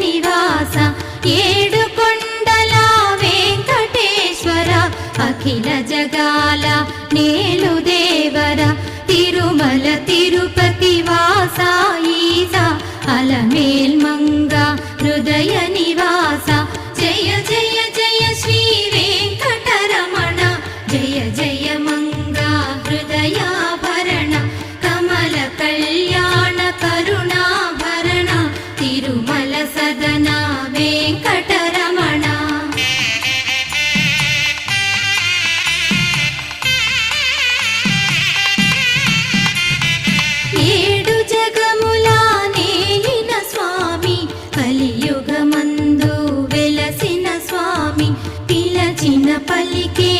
నివాస ఏడుకొండల వెంకటేశ్వర అఖిల జగాల నేలు దేవర తిరుమల తిరుపతి వాస ఈస అలమేల్ మంగ హృదయ నివాస జయ జయ జయ శ్రీ వెంకటరమణ జయ జయ మంగ హృదయాభరణ కమల కళ్యాణ కరుణాభరణ తిరుమల సదన వెంకటరమణ. ఏడు జగముల నేలిన స్వామి కలియుగమందు వెలసిన స్వామి పిలచిన పలికే